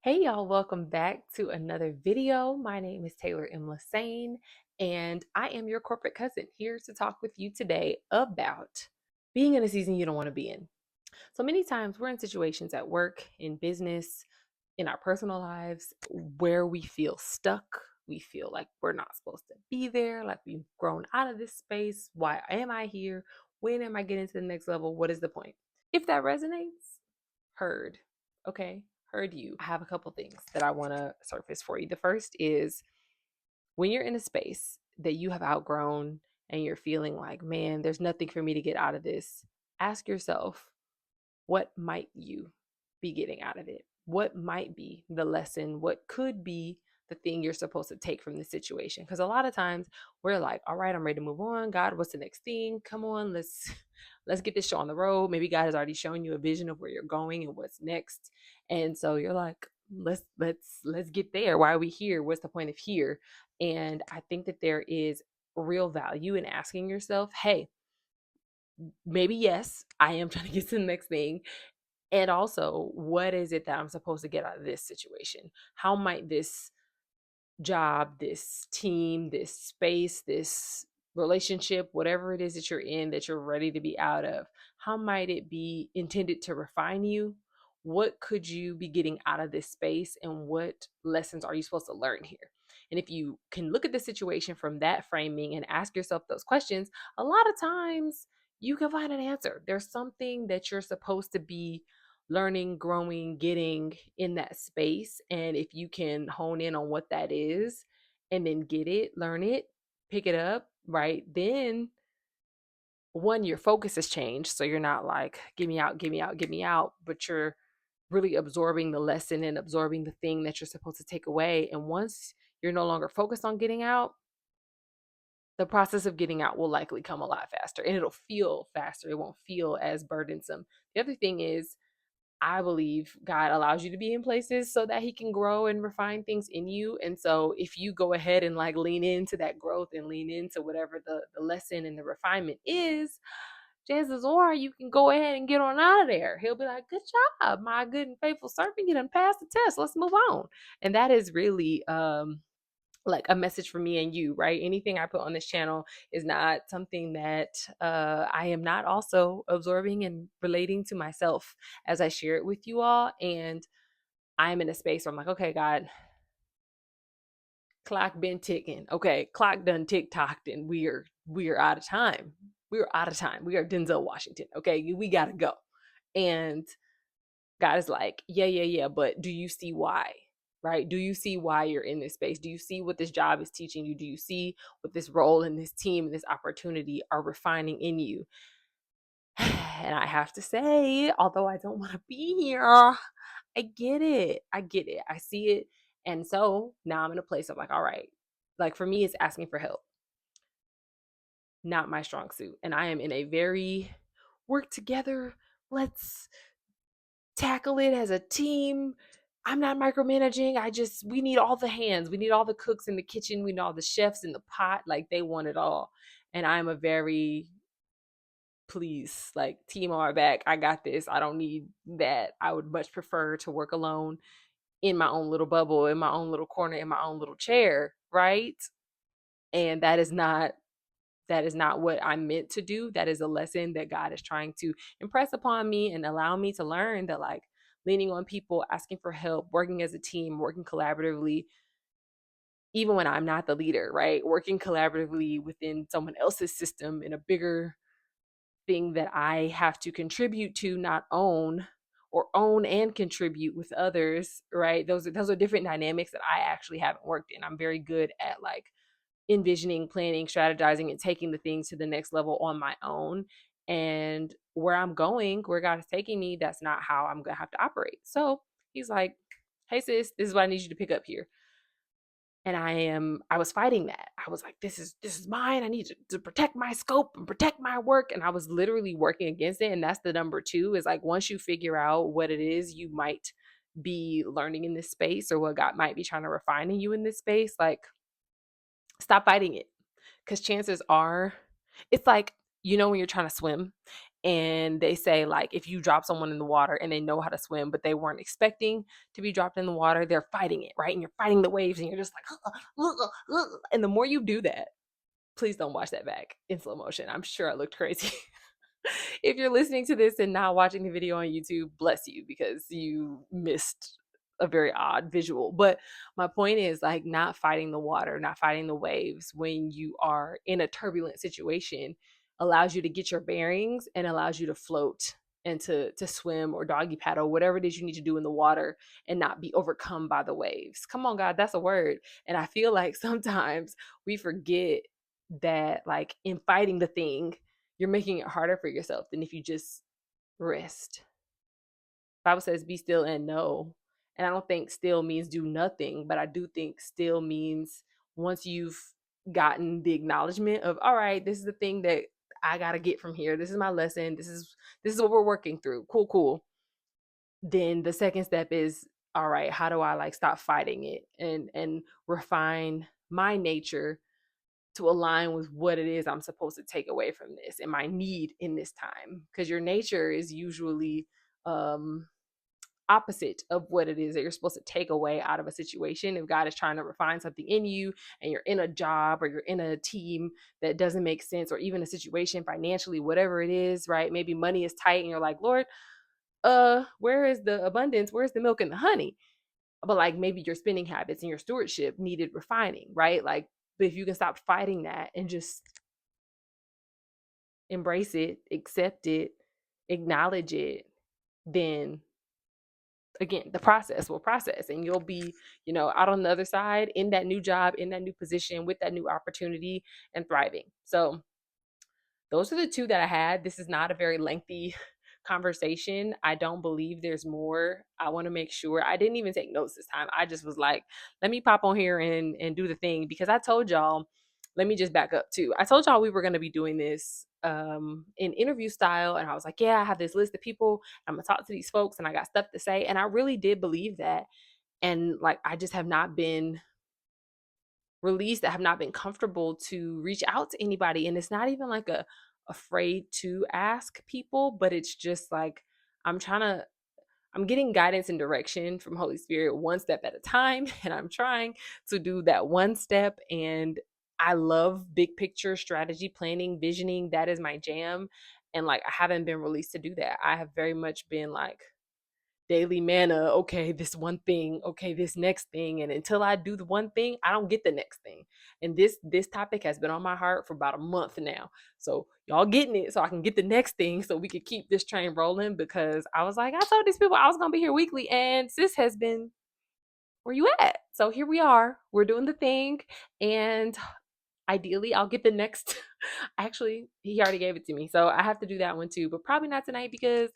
Hey y'all, welcome back to another video. My name is Taylor M. Lassane, and I am your corporate cousin here to talk with you today about being in a season you don't want to be in. So many times we're in situations at work, in business, in our personal lives where we feel stuck. We feel like we're not supposed to be there, like we've grown out of this space. Why am I here? When am I getting to the next level? What is the point? If that resonates, heard. Okay, heard you. I have a couple things that I want to surface for you. The first is when you're in a space that you have outgrown and you're feeling like, man, there's nothing for me to get out of this, ask yourself, what might you be getting out of it? What might be the lesson? What could be the thing you're supposed to take from this situation? Because a lot of times we're like, all right, I'm ready to move on. God, what's the next thing? Come on, let's get this show on the road. Maybe God has already shown you a vision of where you're going and what's next. And so you're like, let's get there. Why are we here? What's the point of here? And I think that there is real value in asking yourself, hey, maybe yes, I am trying to get to the next thing. And also, what is it that I'm supposed to get out of this situation? How might this job, this team, this space, this relationship, whatever it is that you're in that you're ready to be out of, how might it be intended to refine you? What could you be getting out of this space? And what lessons are you supposed to learn here? And if you can look at the situation from that framing and ask yourself those questions, a lot of times you can find an answer. There's something that you're supposed to be learning, growing, getting in that space. And if you can hone in on what that is and then get it, learn it, pick it up, right? Then one, your focus has changed. So you're not like, give me out, give me out, give me out, but you're really absorbing the lesson and absorbing the thing that you're supposed to take away. And once you're no longer focused on getting out, the process of getting out will likely come a lot faster and it'll feel faster. It won't feel as burdensome. The other thing is, I believe God allows you to be in places so that he can grow and refine things in you. And so if you go ahead and like lean into that growth and lean into whatever the lesson and the refinement is, chances are you can go ahead and get on out of there. He'll be like, good job, my good and faithful servant. You done passed the test. Let's move on. And that is really like a message for me and you, right? Anything I put on this channel is not something that I am not also absorbing and relating to myself as I share it with you all. And I'm in a space where I'm like, okay, God, clock been ticking. Okay, clock done tick tocked, and we are out of time. We are out of time. We are Denzel Washington. Okay, we gotta go. And God is like, yeah, yeah, yeah, but do you see why? Right? Do you see why you're in this space? Do you see what this job is teaching you? Do you see what this role and this team and this opportunity are refining in you? And I have to say, although I don't want to be here, I get it. I get it. I see it. And so now I'm in a place of like, all right, like for me, it's asking for help, not my strong suit. And I am in a very work together. Let's tackle it as a team. I'm not micromanaging. We need all the hands. We need all the cooks in the kitchen. We need all the chefs in the pot. Like they want it all. And I'm a very, please, like team on my back. I got this. I don't need that. I would much prefer to work alone in my own little bubble, in my own little corner, in my own little chair. Right. And that is not what I'm meant to do. That is a lesson that God is trying to impress upon me and allow me to learn that, like, leaning on people, asking for help, working as a team, working collaboratively, even when I'm not the leader, right? Working collaboratively within someone else's system in a bigger thing that I have to contribute to, not own, or own and contribute with others, right? Those are different dynamics that I actually haven't worked in. I'm very good at like envisioning, planning, strategizing, and taking the things to the next level on my own. And where I'm going, where God is taking me, that's not how I'm gonna have to operate. So he's like, hey sis, this is what I need you to pick up here. And I was fighting that. I was like, this is mine. I need to protect my scope and protect my work. And I was literally working against it. And that's the number two, is like once you figure out what it is you might be learning in this space, or what God might be trying to refine in you in this space, like stop fighting it. Because chances are, it's like, when you're trying to swim And they say, like, if you drop someone in the water and they know how to swim, but they weren't expecting to be dropped in the water, they're fighting it, right? And you're fighting the waves and you're just like, and the more you do that, please don't watch that back in slow motion. I'm sure I looked crazy. If you're listening to this and not watching the video on YouTube, bless you, because you missed a very odd visual. But my point is, like, not fighting the water, not fighting the waves when you are in a turbulent situation allows you to get your bearings and allows you to float and to swim or doggy paddle, whatever it is you need to do in the water, and not be overcome by the waves. Come on, God, that's a word. And I feel like sometimes we forget that, like, in fighting the thing, you're making it harder for yourself than if you just rest. Bible says be still and know. And I don't think still means do nothing, but I do think still means once you've gotten the acknowledgement of, all right, this is the thing that I got to get from here. This is my lesson. This is what we're working through. Cool, cool. Then the second step is, all right, how do I, like, stop fighting it and refine my nature to align with what it is I'm supposed to take away from this and my need in this time? Because your nature is usually um opposite of what it is that you're supposed to take away out of a situation. If God is trying to refine something in you and you're in a job or you're in a team that doesn't make sense, or even a situation financially, whatever it is, right? Maybe money is tight and you're like, Lord, where is the abundance? Where's the milk and the honey? But, like, maybe your spending habits and your stewardship needed refining, right? Like, but if you can stop fighting that and just embrace it, accept it, acknowledge it, then again, the process will process and you'll be, out on the other side in that new job, in that new position, with that new opportunity, and thriving. So those are the two that I had. This is not a very lengthy conversation. I don't believe there's more. I want to make sure. I didn't even take notes this time. I just was like, let me pop on here and do the thing, because I told y'all, let me just back up too. I told y'all we were going to be doing this in interview style, and I was like, yeah, I have this list of people. I'm going to talk to these folks and I got stuff to say, and I really did believe that. And, like, I just have not been released, that have not been comfortable to reach out to anybody. And it's not even like a afraid to ask people, but it's just like I'm getting guidance and direction from Holy Spirit one step at a time, and I'm trying to do that one step. And I love big picture strategy planning, visioning. That is my jam. And, like, I haven't been released to do that. I have very much been like daily manna. Okay, this one thing. Okay, this next thing. And until I do the one thing, I don't get the next thing. And this topic has been on my heart for about a month now. So y'all getting it so I can get the next thing, so we could keep this train rolling. Because I was like, I told these people I was gonna be here weekly, and sis has been, where you at? So here we are. We're doing the thing. And ideally I'll get the next actually, he already gave it to me, so I have to do that one too, but probably not tonight because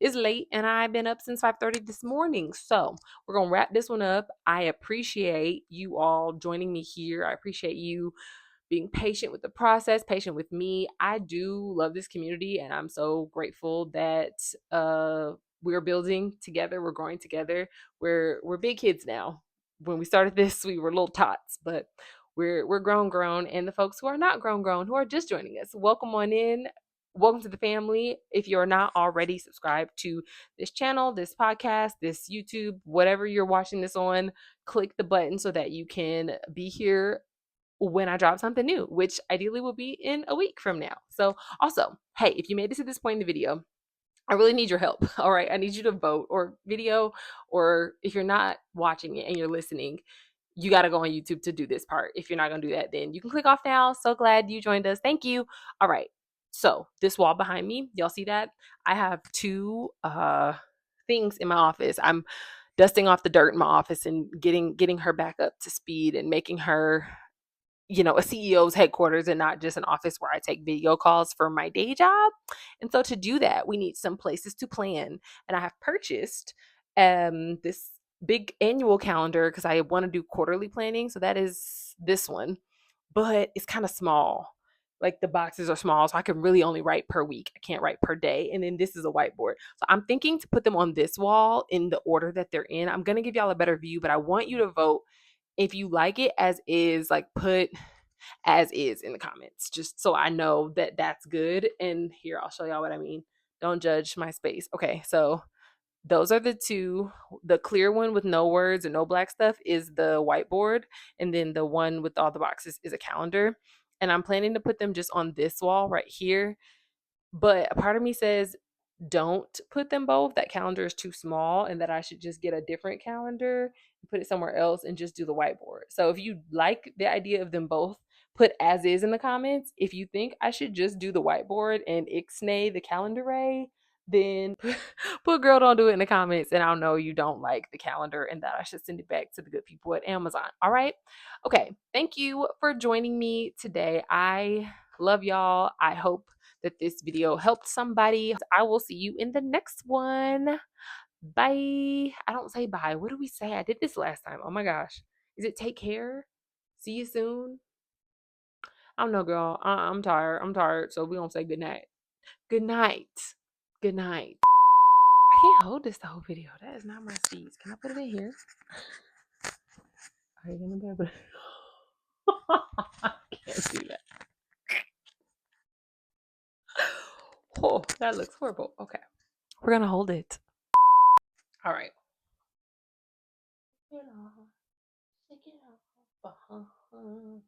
it's late and I've been up since 5:30 this morning. So we're gonna wrap this one up. I appreciate you all joining me here. I appreciate you being patient with the process, patient with me. I do love this community, and I'm so grateful that we're building together, we're growing together. We're big kids now. When we started this, we were little tots, but we're grown, and the folks who are not grown, who are just joining us, welcome on in. Welcome to the family. If you're not already subscribed to this channel, this podcast, this YouTube, whatever you're watching this on, click the button so that you can be here when I drop something new, which ideally will be in a week from now. So also, hey, if you made it to this point in the video, I really need your help. All right. I need you to vote, or video, or if you're not watching it and you're listening, you got to go on YouTube to do this part. If you're not going to do that, then you can click off now. So glad you joined us. Thank you. All right. So this wall behind me, y'all see that? I have two things in my office. I'm dusting off the dirt in my office and getting her back up to speed and making her, a CEO's headquarters and not just an office where I take video calls for my day job. And so to do that, we need some places to plan. And I have purchased this big annual calendar because I want to do quarterly planning. So that is this one, but it's kind of small. Like, the boxes are small, so I can really only write per week. I can't write per day. And then this is a whiteboard. So I'm thinking to put them on this wall in the order that they're in. I'm going to give y'all a better view, but I want you to vote if you like it as is. Like, put as is in the comments, just so I know that that's good. And here, I'll show y'all what I mean. Don't judge my space. Okay, so those are the two. The clear one with no words and no black stuff is the whiteboard, and then the one with all the boxes is a calendar. And I'm planning to put them just on this wall right here. But a part of me says don't put them both. That calendar is too small, and that I should just get a different calendar, put it somewhere else, and just do the whiteboard. So if you like the idea of them both, put as is in the comments. If you think I should just do the whiteboard and ixnay the calendar ray, then put girl don't do it in the comments, and I'll know you don't like the calendar and that I should send it back to the good people at Amazon. All right. Okay. Thank you for joining me today. I love y'all. I hope that this video helped somebody. I will see you in the next one. Bye. I don't say bye. What do we say? I did this last time. Oh my gosh. Is it take care? See you soon? I don't know, girl. I'm tired. I'm tired. So we don't say good night. Good night. Good night. I can't hold this the whole video. That is not my speeds. Can I put it in here? Are you gonna be able to? I can't do that. Oh, that looks horrible. Okay. We're gonna hold it. All right. Shake it off. Shake it off.